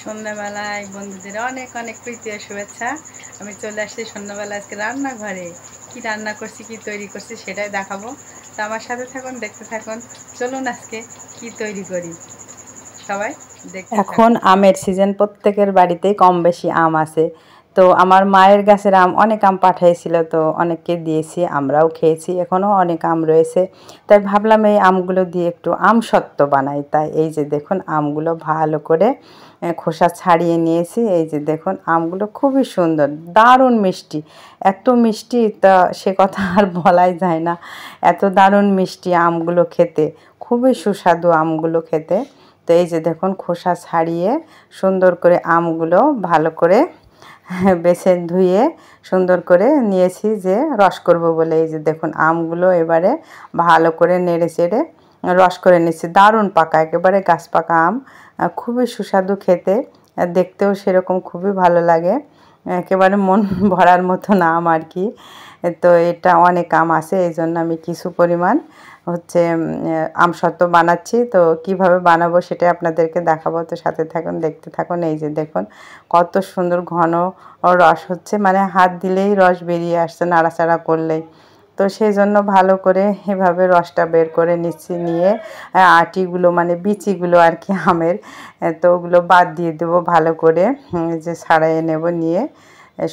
সন্ধ্যাবেলায় বন্ধুদের অনেক অনেক প্রীতি ও শুভেচ্ছা। আমি চলে আসছি সন্ধ্যাবেলা আজকে রান্নাঘরে। কি রান্না করছি, কি তৈরি করছি সেটাই দেখাবো। তো আমার সাথে থাকুন, দেখতে থাকুন। চলুন আজকে কি তৈরি করি সবাই দেখতে। এখন আমের সিজন, প্রত্যেকের বাড়িতেই কম বেশি আম আছে। তো আমার মায়ের গাছের আম, অনেক আম পাঠিয়েছিল, তো অনেককে দিয়েছি, আমরাও খেয়েছি, এখনও অনেক আম রয়েছে। তাই ভাবলাম এই আমগুলো দিয়ে একটু আমসত্ত্ব বানাই। তাই এই যে দেখুন আমগুলো ভালো করে খোসা ছাড়িয়ে নিয়েছি। এই যে দেখুন আমগুলো খুবই সুন্দর, দারুণ মিষ্টি, এত মিষ্টি তা সে কথা আর বলাই যায় না। এত দারুণ মিষ্টি আমগুলো খেতে, খুবই সুস্বাদু আমগুলো খেতে। তো এই যে দেখুন খোসা ছাড়িয়ে সুন্দর করে আমগুলো ভালো করে বেছে ধুয়ে সুন্দর করে নিয়েছি যে রস করব বলে। এই যে দেখুন আমগুলো এবারে ভালো করে নেড়ে চেড়ে রস করে নিচ্ছি। দারুণ পাকা, একেবারে গাছ পাকা আম, খুবই সুস্বাদু খেতে, দেখতেও সেরকম খুবই ভালো লাগে, একেবারে মন ভরার মতন আম আর কি। তো এটা অনেক আম আছে, এই জন্য আমি কিছু পরিমাণ আমসত্ত্ব বানাচ্ছি। তো কিভাবে বানাবো সেটা আপনাদেরকে দেখাবো, তো সাথে থাকুন, দেখতে থাকুন। এই যে দেখুন কত সুন্দর ঘন রস হচ্ছে, মানে হাত দিলেই রস বেরিয়ে আসছে নাড়াচাড়া করলেই। তো সেই জন্য ভালো করে এভাবে রসটা বের করে নিচ্ছি, নিয়ে আটিগুলো মানে বিচিগুলো আর কি আমের, তো ওগুলো বাদ দিয়ে দেবো ভালো করে, যে ছাড়াইয়ে নেব, নিয়ে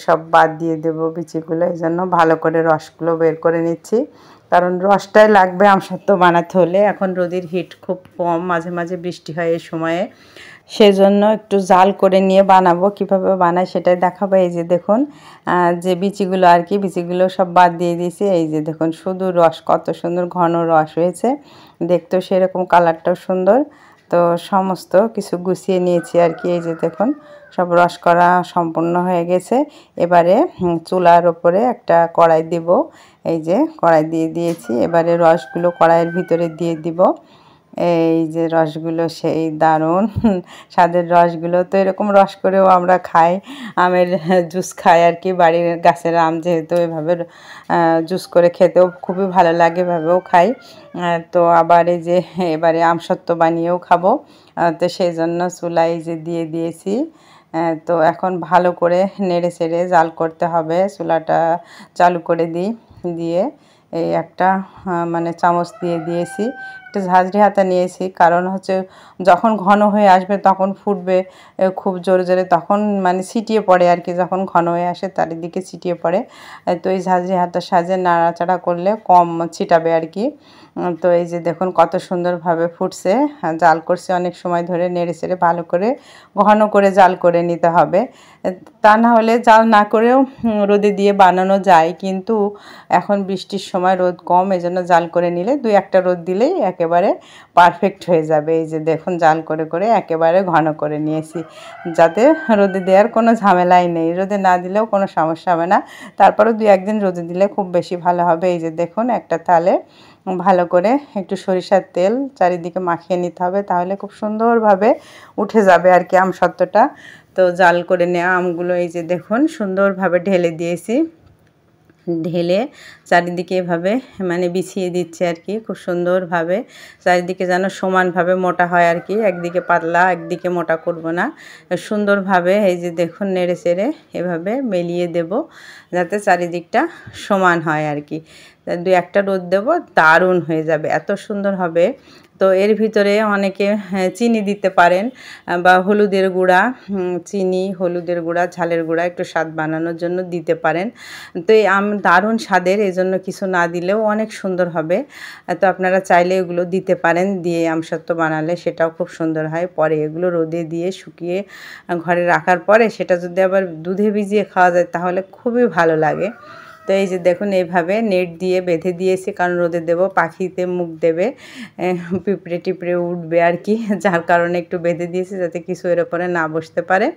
সব বাদ দিয়ে দেবো বিচিগুলো। এই জন্য ভালো করে রসগুলো বের করে নিচ্ছি, কারণ রসটাই লাগবে আমসত্ত্ব বানাতে হলে। এখন রোদের হিট খুব কম, মাঝে মাঝে বৃষ্টি হয় এই সময়ে, সেজন্য একটু জাল করে নিয়ে বানাবো। কিভাবে বানাই সেটাই দেখাবো। এই যে দেখুন যে বিচিগুলো আর কি, বিচিগুলো সব বাদ দিয়ে দিয়েছি। এই যে দেখুন শুধু রস, কত সুন্দর ঘন রস হয়েছে, দেখতেও সেরকম, কালারটাও সুন্দর। তো সমস্ত কিছু গুছিয়ে নিয়েছি আর কি। এই যে দেখুন সব রস করা সম্পূর্ণ হয়ে গেছে। এবারে চুলার ওপরে একটা কড়াই দেব। এই যে কড়াই দিয়ে দিয়েছি, এবারে রসগুলো কড়াইয়ের ভিতরে দিয়ে দিব। এই যে রসগুলো সেই দারুণ স্বাদের রসগুলো, তো এরকম রস করেও আমরা খাই, আমের জুস খাই আর কি। বাড়ির গাছের আম যেহেতু, এভাবে জুস করে খেতেও খুবই ভালো লাগে, এভাবেও খাই। তো আবার এই যে এবারে আমসত্ত্ব বানিয়েও খাবো, তো সেই জন্য চুলায় যে দিয়ে দিয়েছি। তো এখন ভালো করে নেড়ে চেড়ে জাল করতে হবে। চুলাটা চালু করে দিয়ে এই একটা মানে চামচ দিয়ে দিয়েছি, একটা ঝাঁঝরি হাতা নিয়েছি, কারণ যখন ঘন হয়ে আসবে তখন ফুটবে খুব জোরে জোরে, তখন মানে ছিটিয়ে পড়ে আর কি, যখন ঘন হয়ে আসে চারিদিকে ছিটিয়ে পড়ে। তো এই ঝাঁঝরি হাতার সাহায্যে নাড়াচাড়া করলে কম ছিটাবে আর কি। তো এই যে দেখুন কত সুন্দরভাবে ফুটছে, জাল করছে অনেক সময় ধরে, নেড়ে চেড়ে ভালো করে ঘন করে জাল করে নিতে হবে। তা না হলে জাল না করেও রোদে দিয়ে বানানো যায়, কিন্তু এখন বৃষ্টির সময় রোদ কম, এজন্য জাল করে নিলে 2-1টা রোদ দিলেই একেবারে পারফেক্ট হয়ে যাবে। এই যে দেখুন জাল করে করে একেবারে ঘন করে নিয়েছি, যাতে রোদে দেওয়ার কোনো ঝামেলাই নেই, রোদে না দিলেও কোনো সমস্যা হবে না, তারপরেও 2-1 দিন রোদে দিলে খুব বেশি ভালো হবে। এই যে দেখুন একটা থালে ভালো করে একটু সরিষার তেল চারিদিকে মাখিয়ে নিতে হবে, তাহলে খুব সুন্দরভাবে উঠে যাবে আর কি আমসত্ত্বটা। তো জাল করে নেওয়া আমগুলো এই যে দেখুন সুন্দরভাবে ঢেলে দিয়েছি, ঢেলে চারিদিকে এভাবে মানে বিছিয়ে দিচ্ছে আর কি, খুব সুন্দরভাবে চারিদিকে যেন সমানভাবে মোটা হয় আর কি, একদিকে পাতলা একদিকে মোটা করব না, সুন্দরভাবে এই যে দেখুন নেড়ে চেড়ে এভাবে মেলিয়ে দেব, যাতে চারিদিকটা সমান হয় আর কি। 2-1টা রোদ দেবো, দারুণ হয়ে যাবে, এত সুন্দর হবে। তো এর ভিতরে অনেকে চিনি দিতে পারেন, বা হলুদের গুঁড়া, চিনি, হলুদের গুঁড়া, ঝালের গুঁড়া একটু স্বাদ বানানোর জন্য দিতে পারেন। তো এই আম দারুণ স্বাদের, এই জন্য কিছু না দিলেও অনেক সুন্দর হবে। তো আপনারা চাইলে এগুলো দিতে পারেন, দিয়ে আমসত্ত্ব বানালে সেটাও খুব সুন্দর হয়। পরে এগুলো রোদে দিয়ে শুকিয়ে ঘরে রাখার পরে সেটা যদি আবার দুধে ভিজিয়ে খাওয়া যায় তাহলে খুবই ভালো লাগে। তো এই যে দেখুন এইভাবে নেট দিয়ে বেঁধে দিয়েছি, কারণ রোদে দেবো, পাখিতে মুখ দেবে, পিঁপড়ে টিপড়ে উঠবে আর কি, যার কারণে একটু বেঁধে দিয়েছি যাতে কিছু এর ওপরে না বসতে পারে।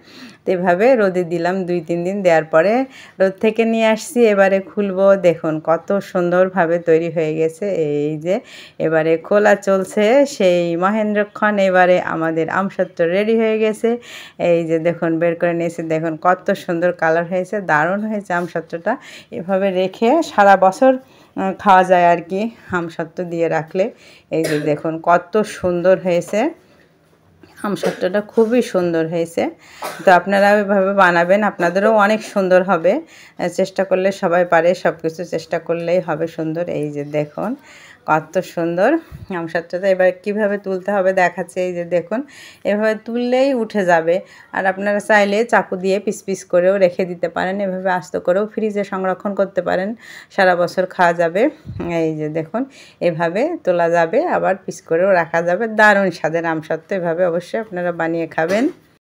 তো এভাবে রোদে দিলাম 2-3 দিন, দেওয়ার পরে রোদ থেকে নিয়ে আসছি, এবারে খুলবো, দেখুন কত সুন্দরভাবে তৈরি হয়ে গেছে। এই যে এবারে খোলা চলছে সেই মহেন্দ্রক্ষণ, এবারে আমাদের আমসত্ত্ব রেডি হয়ে গেছে। এই যে দেখুন বের করে নিয়েছি, দেখুন কত সুন্দর কালার হয়েছে, দারুণ হয়েছে আমসত্ত্বটা। এভাবে রেখে সারা বছর খাওয়া যায় আর কি আমসত্ত্ব দিয়ে রাখলে। এই যে দেখুন কত সুন্দর হয়েছে আমসত্ত্বটা খুবই সুন্দর হয়েছে। তো আপনারা এভাবে বানাবেন, আপনাদেরও অনেক সুন্দর হবে। চেষ্টা করলে সবাই পারে, সব কিছু চেষ্টা করলেই হবে সুন্দর। এই যে দেখুন কত সুন্দর আমসত্ত্বটা। এবার কিভাবে তুলতে হবে দেখাচ্ছে। এই যে দেখুন এভাবে তুললেই উঠে যাবে। আর আপনারা চাইলে চাকু দিয়ে পিস পিস করেও রেখে দিতে পারেন, এভাবে আস্ত করেও ফ্রিজে সংরক্ষণ করতে পারেন, সারা বছর খাওয়া যাবে। এই যে দেখুন এভাবে তোলা যাবে, আবার পিস করেও রাখা যাবে। দারুণ স্বাদের আমসত্ত্ব, এভাবে অবশ্যই আপনারা বানিয়ে খাবেন।